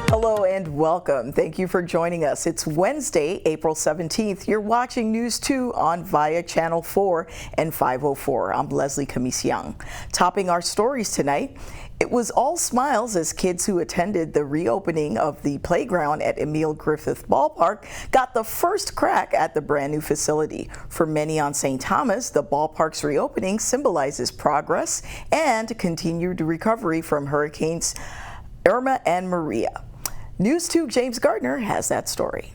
Hello and welcome. Thank you for joining us. It's Wednesday, April 17th. You're watching News 2 on via Channel 4 and 504. I'm Leslie Camis-Young. Topping our stories tonight, it was all smiles as kids who attended the reopening of the playground at Emil Griffith Ballpark got the first crack at the brand new facility. For many on St. Thomas, the ballpark's reopening symbolizes progress and continued recovery from hurricanes Irma and Maria. News 2 James Gardner has that story.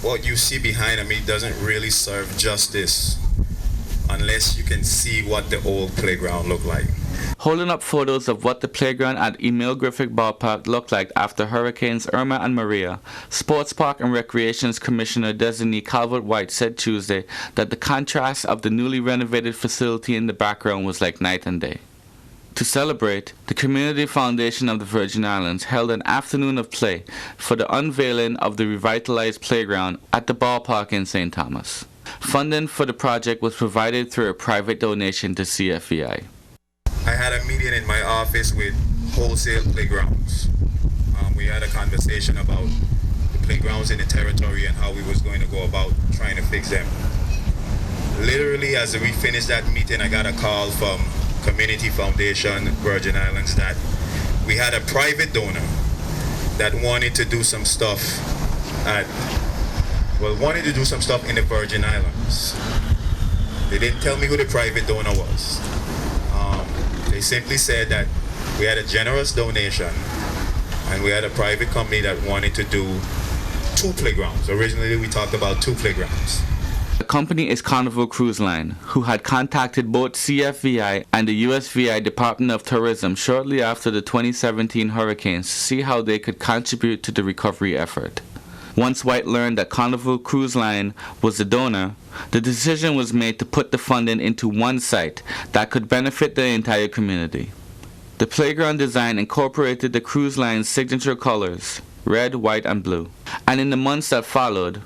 What you see behind me doesn't really serve justice unless you can see what the old playground looked like. Holding up photos of what the playground at Emil Griffith Ballpark looked like after Hurricanes Irma and Maria, Sports Park and Recreations Commissioner Designee Calvert White said Tuesday that the contrast of the newly renovated facility in the background was like night and day. To celebrate, the Community Foundation of the Virgin Islands held an afternoon of play for the unveiling of the revitalized playground at the ballpark in St. Thomas. Funding for the project was provided through a private donation to CFVI. I had a meeting in my office with Wholesale Playgrounds. We had a conversation about the playgrounds in the territory and how we was going to go about trying to fix them. Literally, as we finished that meeting, I got a call from Community Foundation Virgin Islands that we had a private donor that wanted to do some stuff in the Virgin Islands. They didn't tell me who the private donor was. They simply said that we had a generous donation and we had a private company that wanted to do 2 playgrounds. Originally we talked about 2 playgrounds. The company is Carnival Cruise Line, who had contacted both CFVI and the USVI Department of Tourism shortly after the 2017 hurricanes to see how they could contribute to the recovery effort. Once White learned that Carnival Cruise Line was the donor, the decision was made to put the funding into one site that could benefit the entire community. The playground design incorporated the cruise line's signature colors, red, white, and blue, and in the months that followed,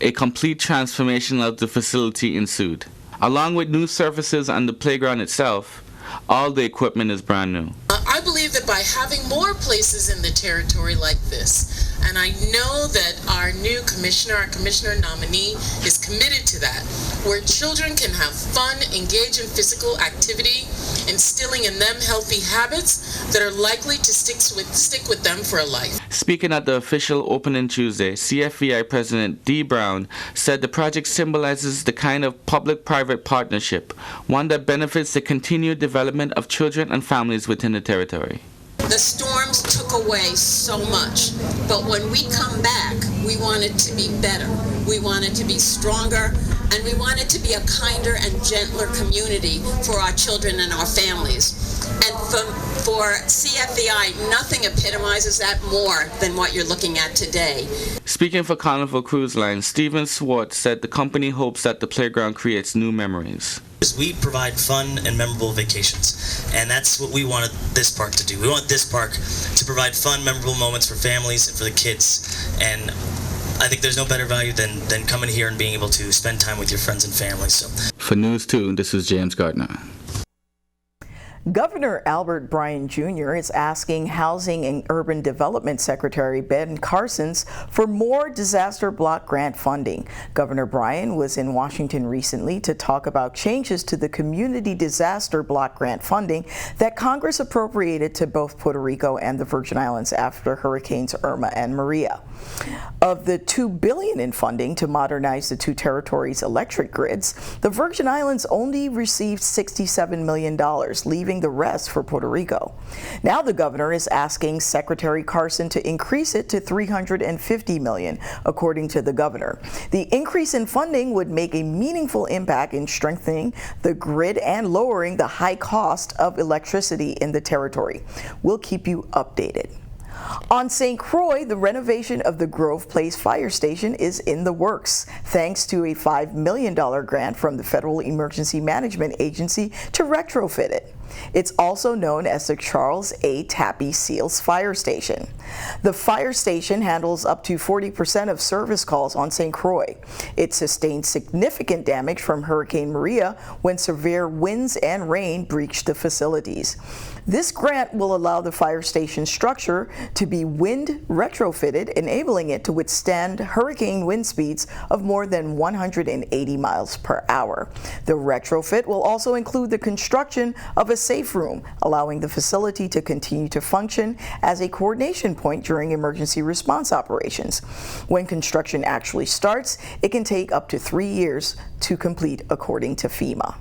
a complete transformation of the facility ensued. Along with new surfaces on the playground itself, all the equipment is brand new. I believe that by having more places in the territory like this, and I know that our new commissioner, our commissioner nominee, is committed to that, where children can have fun, engage in physical activity, instilling in them healthy habits that are likely to stick with them for a life. Speaking at the official opening Tuesday, CFVI President Dee Brown said the project symbolizes the kind of public-private partnership, one that benefits the continued development of children and families within the territory. The storms took away so much, but when we come back, we want it to be better. We want it to be stronger, and we want it to be a kinder and gentler community for our children and our families. And for CFVI, nothing epitomizes that more than what you're looking at today. Speaking for Carnival Cruise Line, Stephen Swartz said the company hopes that the playground creates new memories. We provide fun and memorable vacations, and that's what we wanted this park to do. We want this park to provide fun, memorable moments for families and for the kids, and I think there's no better value than coming here and being able to spend time with your friends and family. So, for News 2, this is James Gardner. Governor Albert Bryan Jr. is asking Housing and Urban Development Secretary Ben Carson for more disaster block grant funding. Governor Bryan was in Washington recently to talk about changes to the community disaster block grant funding that Congress appropriated to both Puerto Rico and the Virgin Islands after Hurricanes Irma and Maria. Of the $2 billion in funding to modernize the 2 territories' electric grids, the Virgin Islands only received $67 million, leaving the rest for Puerto Rico. Now the governor is asking Secretary Carson to increase it to $350 million, according to the governor. The increase in funding would make a meaningful impact in strengthening the grid and lowering the high cost of electricity in the territory. We'll keep you updated. On St. Croix, the renovation of the Grove Place Fire Station is in the works, thanks to a $5 million grant from the Federal Emergency Management Agency to retrofit it. It's also known as the Charles A. Tappy Seals Fire Station. The fire station handles up to 40% of service calls on St. Croix. It sustained significant damage from Hurricane Maria when severe winds and rain breached the facilities. This grant will allow the fire station structure to be wind retrofitted, enabling it to withstand hurricane wind speeds of more than 180 miles per hour. The retrofit will also include the construction of a safe room, allowing the facility to continue to function as a coordination point during emergency response operations. When construction actually starts, it can take up to 3 years to complete, according to FEMA.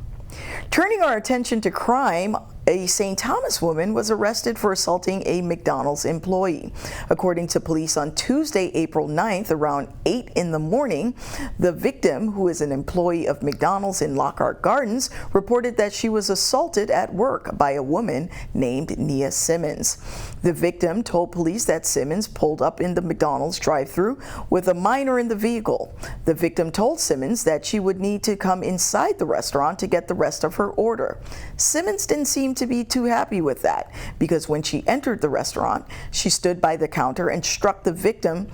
Turning our attention to crime, a St. Thomas woman was arrested for assaulting a McDonald's employee. According to police on Tuesday, April 9th, around 8 in the morning, the victim, who is an employee of McDonald's in Lockhart Gardens, reported that she was assaulted at work by a woman named Nia Simmons. The victim told police that Simmons pulled up in the McDonald's drive-thru with a minor in the vehicle. The victim told Simmons that she would need to come inside the restaurant to get the rest of her order. Simmons didn't seem to be too happy with that, because when she entered the restaurant, she stood by the counter and struck the victim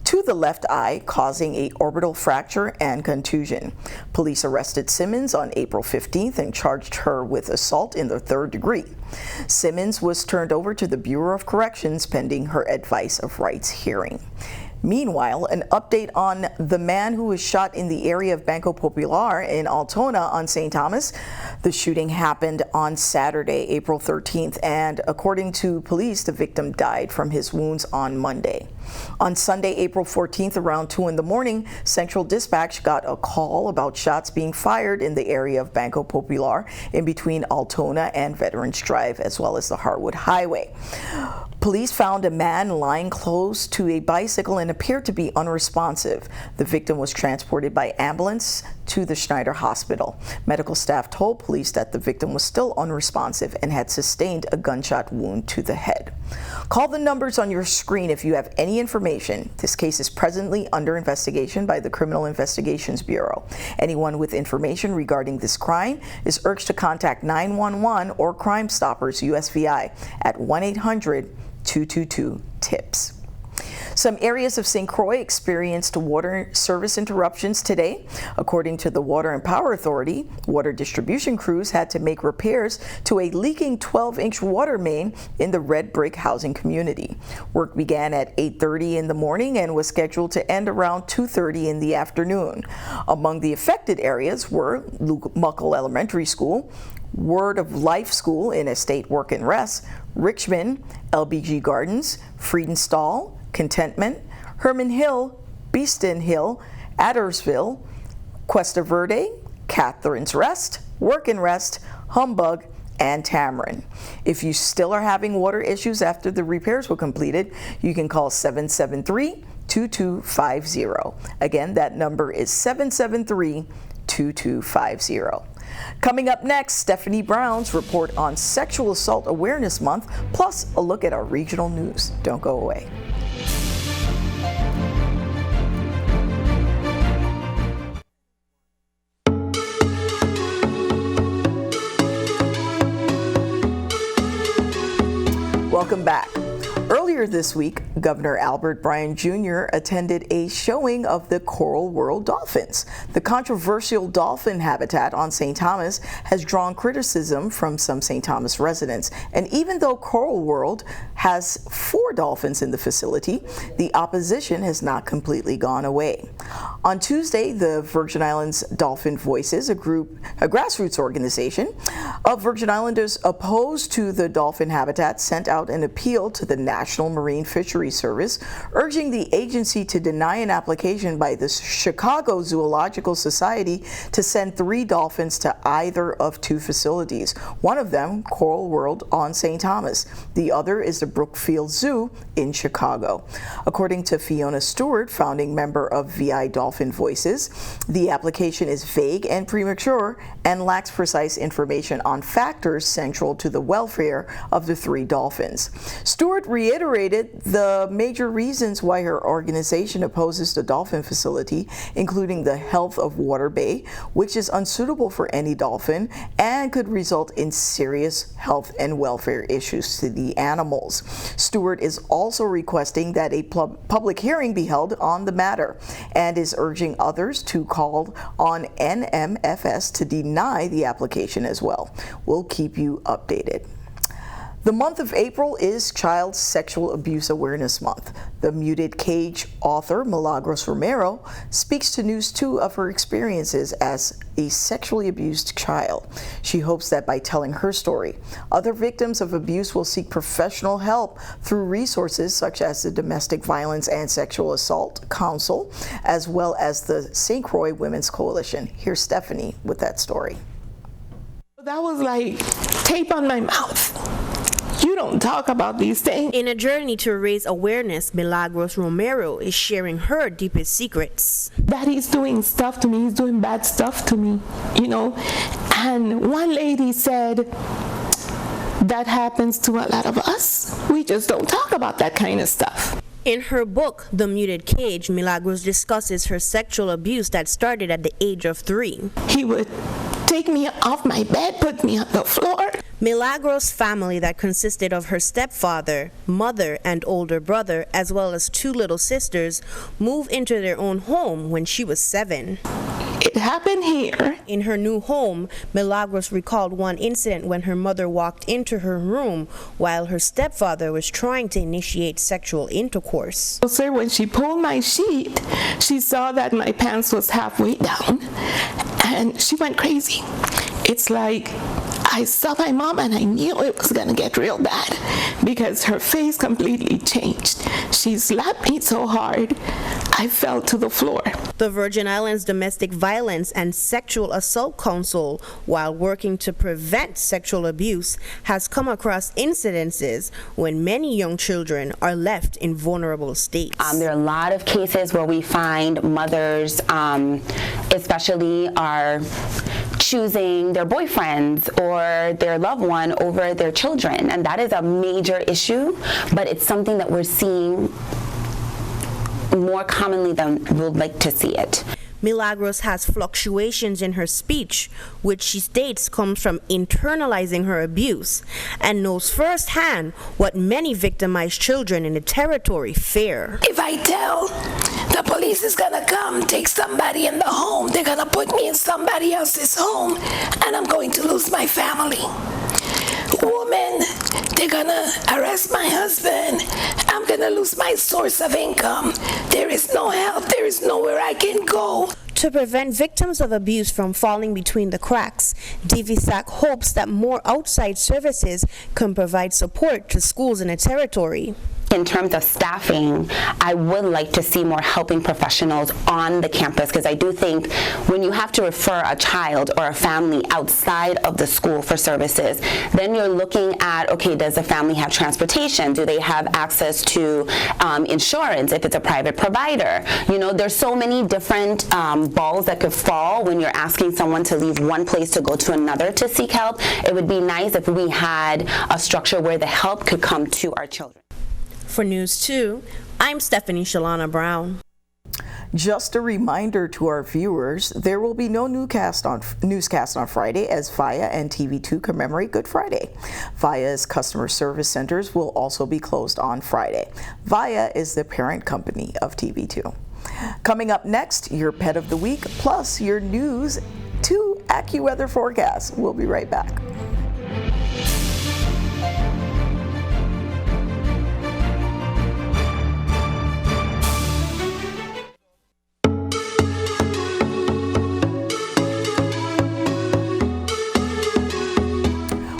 to the left eye, causing an orbital fracture and contusion. Police arrested Simmons on April 15th and charged her with assault in the 3rd degree. Simmons was turned over to the Bureau of Corrections pending her advice of rights hearing. Meanwhile, an update on the man who was shot in the area of Banco Popular in Altona on St. Thomas. The shooting happened on Saturday, April 13th, and according to police, the victim died from his wounds on Monday. On Sunday, April 14th, around 2 in the morning, Central Dispatch got a call about shots being fired in the area of Banco Popular in between Altona and Veterans Drive, as well as the Harwood Highway. Police found a man lying close to a bicycle and appeared to be unresponsive. The victim was transported by ambulance to the Schneider Hospital. Medical staff told police that the victim was still unresponsive and had sustained a gunshot wound to the head. Call the numbers on your screen if you have any information. This case is presently under investigation by the Criminal Investigations Bureau. Anyone with information regarding this crime is urged to contact 911 or Crime Stoppers USVI at 1-800-222-TIPS. Some areas of St. Croix experienced water service interruptions today. According to the Water and Power Authority, water distribution crews had to make repairs to a leaking 12-inch water main in the Red Brick housing community. Work began at 8:30 in the morning and was scheduled to end around 2:30 in the afternoon. Among the affected areas were Luke Muckle Elementary School, Word of Life School in Estate Work and Rest, Richmond, LBG Gardens, Friedenstall, Contentment, Herman Hill, Beeston Hill, Addersville, Cuesta Verde, Catherine's Rest, Work and Rest, Humbug, and Tamarin. If you still are having water issues after the repairs were completed, you can call 773-2250. Again, that number is 773-2250. Coming up next, Stephanie Brown's report on Sexual Assault Awareness Month, plus a look at our regional news. Don't go away. Welcome back. Earlier this week, Governor Albert Bryan Jr. attended a showing of the Coral World dolphins. The controversial dolphin habitat on St. Thomas has drawn criticism from some St. Thomas residents. And even though Coral World has 4 dolphins in the facility, the opposition has not completely gone away. On Tuesday, the Virgin Islands Dolphin Voices, a grassroots organization of Virgin Islanders opposed to the dolphin habitat, sent out an appeal to the National Marine Fisheries Service, urging the agency to deny an application by the Chicago Zoological Society to send 3 dolphins to either of 2 facilities. One of them, Coral World on St. Thomas. The other is the Brookfield Zoo in Chicago. According to Fiona Stewart, founding member of VI Dolphin dolphin voices. The application is vague and premature and lacks precise information on factors central to the welfare of the 3 dolphins. Stewart reiterated the major reasons why her organization opposes the dolphin facility, including the health of Water Bay, which is unsuitable for any dolphin and could result in serious health and welfare issues to the animals. Stewart is also requesting that a public hearing be held on the matter and is urging others to call on NMFS to deny the application as well. We'll keep you updated. The month of April is Child Sexual Abuse Awareness Month. The Muted Cage author, Milagros Romero, speaks to News 2 of her experiences as a sexually abused child. She hopes that by telling her story, other victims of abuse will seek professional help through resources such as the Domestic Violence and Sexual Assault Council, as well as the St. Croix Women's Coalition. Here's Stephanie with that story. That was like tape on my mouth. You don't talk about these things. In a journey to raise awareness, Milagros Romero is sharing her deepest secrets. Daddy's doing stuff to me. He's doing bad stuff to me, you know. And one lady said, that happens to a lot of us. We just don't talk about that kind of stuff. In her book, The Muted Cage, Milagros discusses her sexual abuse that started at the age of 3. He would take me off my bed, put me on the floor. Milagros' family that consisted of her stepfather, mother, and older brother, as well as 2 little sisters, moved into their own home when she was 7. It happened here. In her new home, Milagros recalled one incident when her mother walked into her room while her stepfather was trying to initiate sexual intercourse. So, sir, when she pulled my sheet, she saw that my pants was halfway down, and she went crazy. It's like I saw my mom and I knew it was gonna get real bad because her face completely changed. She slapped me so hard, I fell to the floor. The Virgin Islands Domestic Violence and Sexual Assault Council, while working to prevent sexual abuse, has come across incidences when many young children are left in vulnerable states. There are a lot of cases where we find mothers, especially, are choosing their boyfriends or their loved one over their children, and that is a major issue, but it's something that we're seeing more commonly than we'd like to see it. Milagros has fluctuations in her speech, which she states comes from internalizing her abuse, and knows firsthand what many victimized children in the territory fear. If I tell the police is gonna come take somebody in the home, they're gonna put me in somebody else's home, and I'm going to lose my family. Woman, they're gonna arrest my husband. I'm gonna lose my source of income. There is no help. There is nowhere I can go. To prevent victims of abuse from falling between the cracks, DVSAC hopes that more outside services can provide support to schools in the territory. In terms of staffing, I would like to see more helping professionals on the campus, because I do think when you have to refer a child or a family outside of the school for services, then you're looking at, okay, does the family have transportation? Do they have access to insurance if it's a private provider? You know, there's so many different balls that could fall when you're asking someone to leave one place to go to another to seek help. It would be nice if we had a structure where the help could come to our children. For News 2, I'm Stephanie Shalana Brown. Just a reminder to our viewers, there will be no newscast on Friday as VIA and TV2 commemorate Good Friday. VIA's customer service centers will also be closed on Friday. VIA is the parent company of TV2. Coming up next, your pet of the week, plus your News 2 AccuWeather forecast. We'll be right back.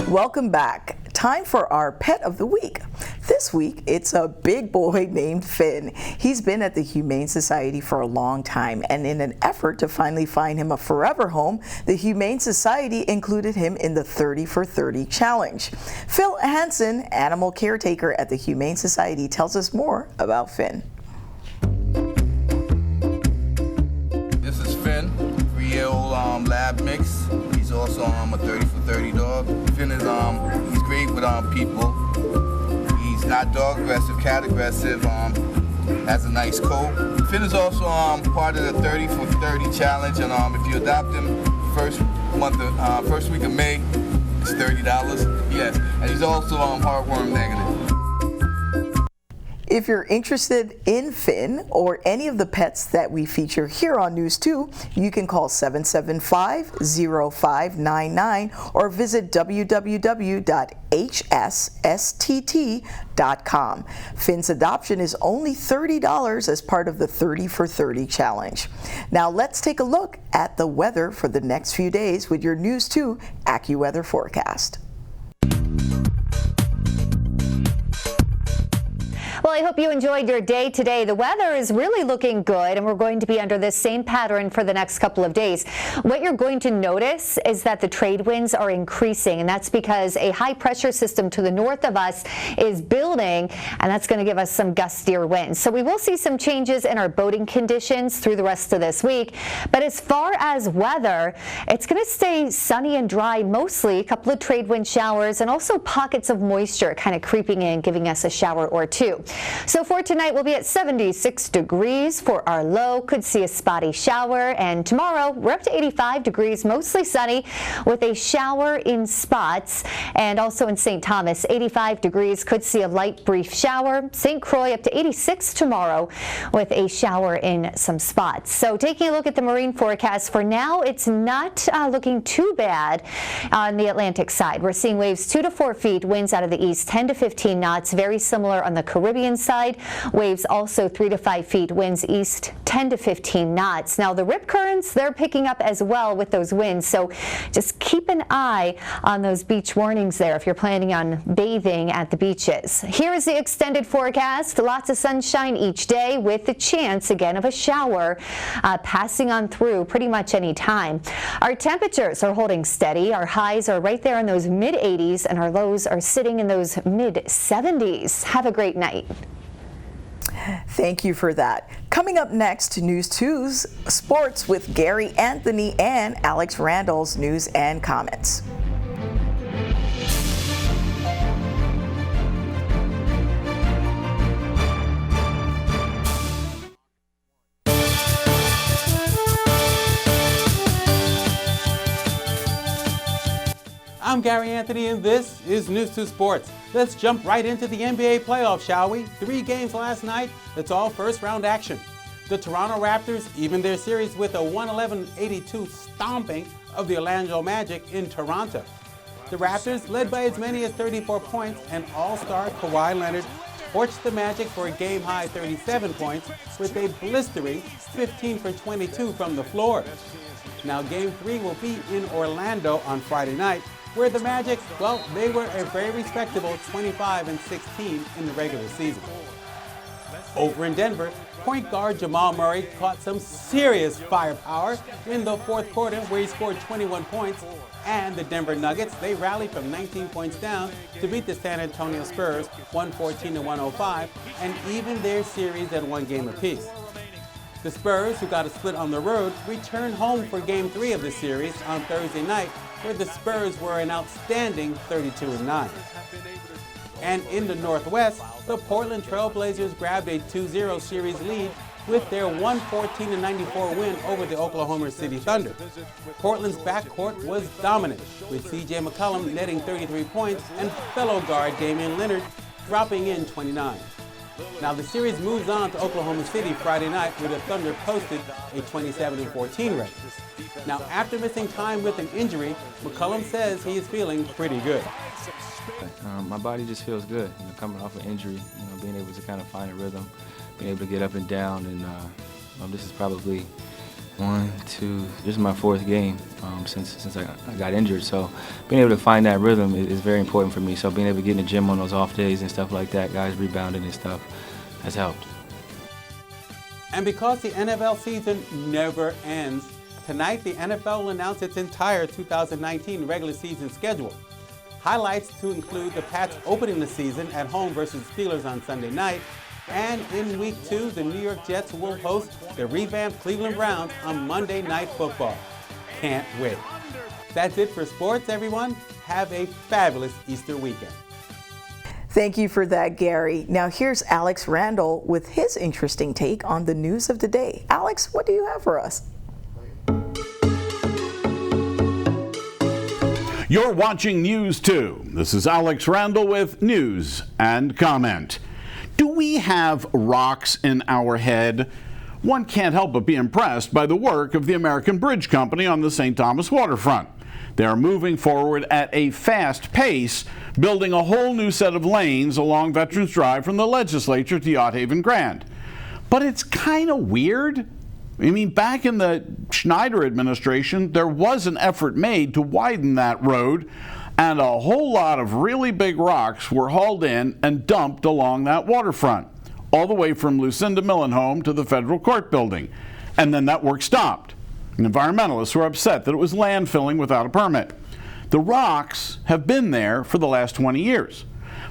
Welcome back. Time for our pet of the week. This week, it's a big boy named Finn. He's been at the Humane Society for a long time, and in an effort to finally find him a forever home, the Humane Society included him in the 30 for 30 challenge. Phil Hansen, animal caretaker at the Humane Society, tells us more about Finn. nice. He's also a 30 for 30 dog. Finn is he's great with people. He's not dog aggressive, cat aggressive. Has a nice coat. Finn is also part of the 30 for 30 challenge, and if you adopt him first week of May, it's $30. Yes, and he's also heartworm negative. If you're interested in Finn or any of the pets that we feature here on News 2, you can call 775-0599 or visit www.hsstt.com. Finn's adoption is only $30 as part of the 30 for 30 challenge. Now let's take a look at the weather for the next few days with your News 2 AccuWeather forecast. Well, I hope you enjoyed your day today. The weather is really looking good, and we're going to be under this same pattern for the next couple of days. What you're going to notice is that the trade winds are increasing, and that's because a high pressure system to the north of us is building, and that's going to give us some gustier winds. So we will see some changes in our boating conditions through the rest of this week. But as far as weather, it's going to stay sunny and dry mostly, a couple of trade wind showers, and also pockets of moisture kind of creeping in, giving us a shower or two. So for tonight, we'll be at 76 degrees for our low. Could see a spotty shower. And tomorrow, we're up to 85 degrees, mostly sunny with a shower in spots. And also in St. Thomas, 85 degrees. Could see a light brief shower. St. Croix up to 86 tomorrow with a shower in some spots. So taking a look at the marine forecast, for now, it's not looking too bad on the Atlantic side. We're seeing waves 2 to 4 feet, winds out of the east 10 to 15 knots, very similar on the Caribbean side. Waves also 3 to 5 feet, winds east 10 to 15 knots. Now the rip currents, they're picking up as well with those winds, so just keep an eye on those beach warnings there if you're planning on bathing at the beaches. Here is the extended forecast. Lots of sunshine each day with the chance again of a shower passing on through pretty much any time. Our temperatures are holding steady. Our highs are right there in those mid 80s and our lows are sitting in those mid 70s. Have a great night. Thank you for that. Coming up next, News 2's Sports with Gary Anthony and Alex Randall's News and Comments. I'm Gary Anthony, and this is News 2 Sports. Let's jump right into the NBA playoffs, shall we? 3 games last night. It's all first-round action. The Toronto Raptors evened their series with a 111-82 stomping of the Orlando Magic in Toronto. The Raptors, led by as many as 34 points, and all-star Kawhi Leonard torched the Magic for a game-high 37 points with a blistering 15 for 22 from the floor. Now, Game 3 will be in Orlando on Friday night, where the Magic, well, they were a very respectable 25-16 in the regular season. Over in Denver, point guard Jamal Murray caught some serious firepower in the fourth quarter where he scored 21 points, and the Denver Nuggets, they rallied from 19 points down to beat the San Antonio Spurs 114-105 and even their series at 1 game apiece. The Spurs, who got a split on the road, returned home for Game 3 of the series on Thursday night, where the Spurs were an outstanding 32-9. And in the Northwest, the Portland Trail Blazers grabbed a 2-0 series lead with their 114-94 win over the Oklahoma City Thunder. Portland's backcourt was dominant, with C.J. McCollum netting 33 points and fellow guard Damian Lillard dropping in 29. Now the series moves on to Oklahoma City Friday night, where the Thunder posted a 27-14 record. Now after missing time with an injury, McCollum says he is feeling pretty good. My body just feels good, coming off an injury, being able to kind of find a rhythm, being able to get up and down, and this is probably this is my 4th game since I got injured, so being able to find that rhythm is very important for me. So being able to get in the gym on those off days and stuff like that, guys rebounding and stuff, has helped. And because the NFL season never ends, tonight the NFL will announce its entire 2019 regular season schedule. Highlights to include the Pats opening the season at home versus the Steelers on Sunday night, and in Week 2, the New York Jets will host the revamped Cleveland Browns on Monday Night Football. Can't wait. That's it for sports, everyone. Have a fabulous Easter weekend. Thank you for that, Gary. Now here's Alex Randall with his interesting take on the news of the day. Alex, what do you have for us? You're watching News 2. This is Alex Randall with news and comment. Do we have rocks in our head? One can't help but be impressed by the work of the American Bridge Company on the St. Thomas waterfront. They are moving forward at a fast pace, building a whole new set of lanes along Veterans Drive from the legislature to Yacht Haven Grand. But it's kind of weird. I mean, back in the Schneider administration, there was an effort made to widen that road, and a whole lot of really big rocks were hauled in and dumped along that waterfront, all the way from Lucinda Millenhome to the federal court building. And then that work stopped. And environmentalists were upset that it was landfilling without a permit. The rocks have been there for the last 20 years.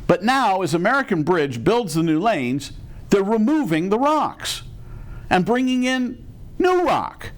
But now, as American Bridge builds the new lanes, they're removing the rocks and bringing in new rock.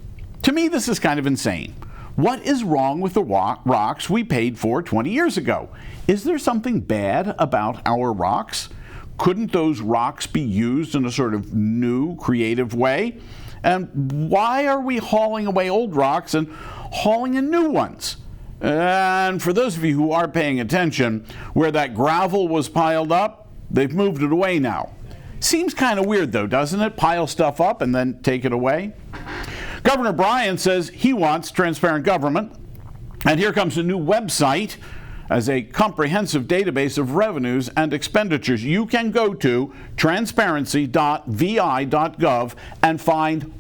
To me, this is kind of insane. What is wrong with the rocks we paid for 20 years ago? Is there something bad about our rocks? Couldn't those rocks be used in a sort of new, creative way? And why are we hauling away old rocks and hauling in new ones? And for those of you who are paying attention, where that gravel was piled up, they've moved it away now. Seems kind of weird though, doesn't it? Pile stuff up and then take it away. Governor Bryan says he wants transparent government, and here comes a new website as a comprehensive database of revenues and expenditures. You can go to transparency.vi.gov and find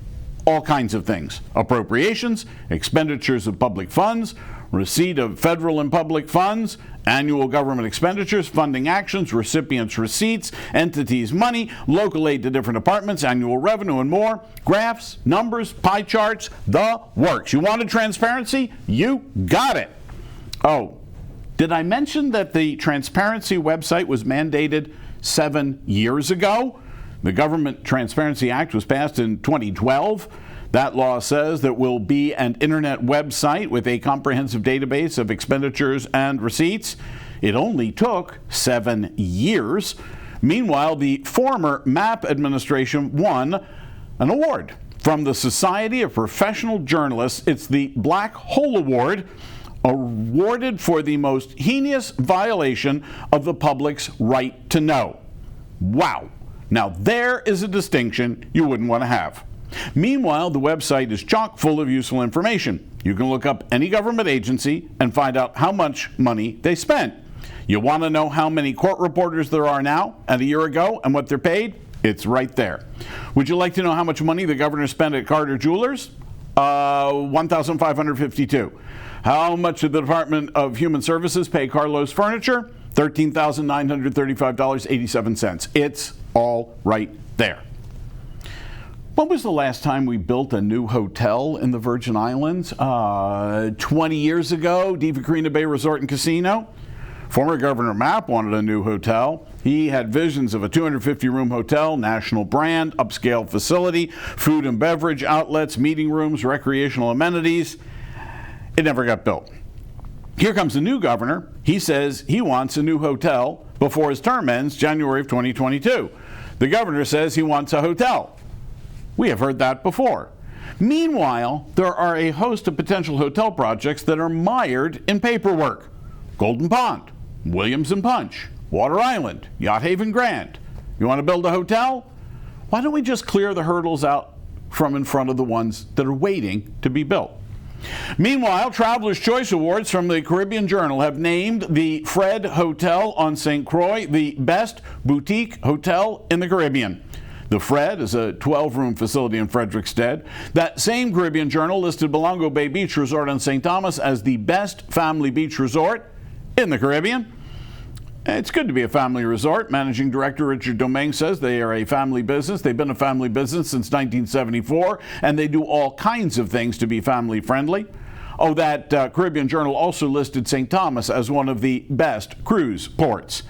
all kinds of things: appropriations, expenditures of public funds, receipt of federal and public funds, annual government expenditures, funding actions, recipients' receipts, entities' money, local aid to different departments, annual revenue, and more. Graphs, numbers, pie charts, the works. You wanted transparency? You got it. Oh, did I mention that the transparency website was mandated 7 years ago? The Government Transparency Act was passed in 2012. That law says there will be an internet website with a comprehensive database of expenditures and receipts. It only took 7 years. Meanwhile, the former MAP administration won an award from the Society of Professional Journalists. It's the Black Hole Award, awarded for the most heinous violation of the public's right to know. Wow. Now there is a distinction you wouldn't want to have. Meanwhile, the website is chock full of useful information. You can look up any government agency and find out how much money they spent. You want to know how many court reporters there are now and a year ago and what they're paid? It's right there. Would you like to know how much money the governor spent at Carter Jewelers? $1,552. How much did the Department of Human Services pay Carlos Furniture? $13,935.87. It's all right there. When was the last time we built a new hotel in the Virgin Islands? 20 years ago, Diva Carina Bay Resort and Casino. Former Governor Mapp wanted a new hotel. He had visions of a 250-room hotel, national brand, upscale facility, food and beverage outlets, meeting rooms, recreational amenities. It never got built. Here comes the new governor. He says he wants a new hotel before his term ends January of 2022. The governor says he wants a hotel. We have heard that before. Meanwhile, there are a host of potential hotel projects that are mired in paperwork. Golden Pond, Williams and Punch, Water Island, Yacht Haven Grand. You want to build a hotel? Why don't we just clear the hurdles out from in front of the ones that are waiting to be built? Meanwhile, Traveler's Choice Awards from the Caribbean Journal have named the Fred Hotel on St. Croix the best boutique hotel in the Caribbean. The Fred is a 12-room facility in Frederickstead. That same Caribbean Journal listed Belongo Bay Beach Resort on St. Thomas as the best family beach resort in the Caribbean. It's good to be a family resort. Managing Director Richard Domingue says they are a family business. They've been a family business since 1974, and they do all kinds of things to be family friendly. Oh, that Caribbean Journal also listed St. Thomas as one of the best cruise ports.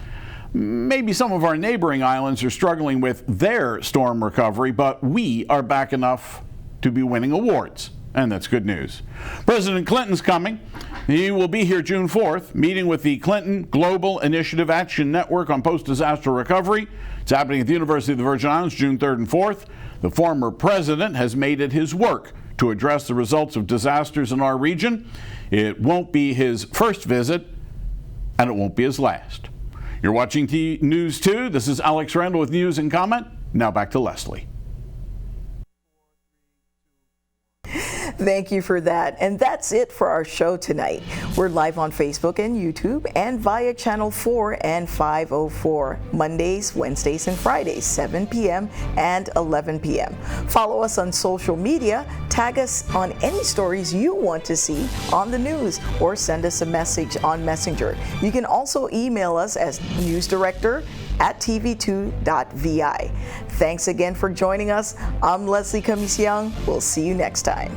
Maybe some of our neighboring islands are struggling with their storm recovery, but we are back enough to be winning awards and that's good news. President Clinton's coming. He will be here June 4th, meeting with the Clinton Global Initiative Action Network on Post-Disaster Recovery. It's happening at the University of the Virgin Islands June 3rd and 4th. The former president has made it his work to address the results of disasters in our region. It won't be his first visit, and it won't be his last. You're watching News 2. This is Alex Randall with News and Comment. Now back to Leslie. Thank you for that. And that's it for our show tonight. We're live on Facebook and YouTube and via Channel 4 and 504, Mondays, Wednesdays, and Fridays, 7 p.m. and 11 p.m. Follow us on social media, tag us on any stories you want to see on the news, or send us a message on Messenger. You can also email us as newsdirector@tv2.vi. Thanks again for joining us. I'm Leslie Cummings Young. We'll see you next time.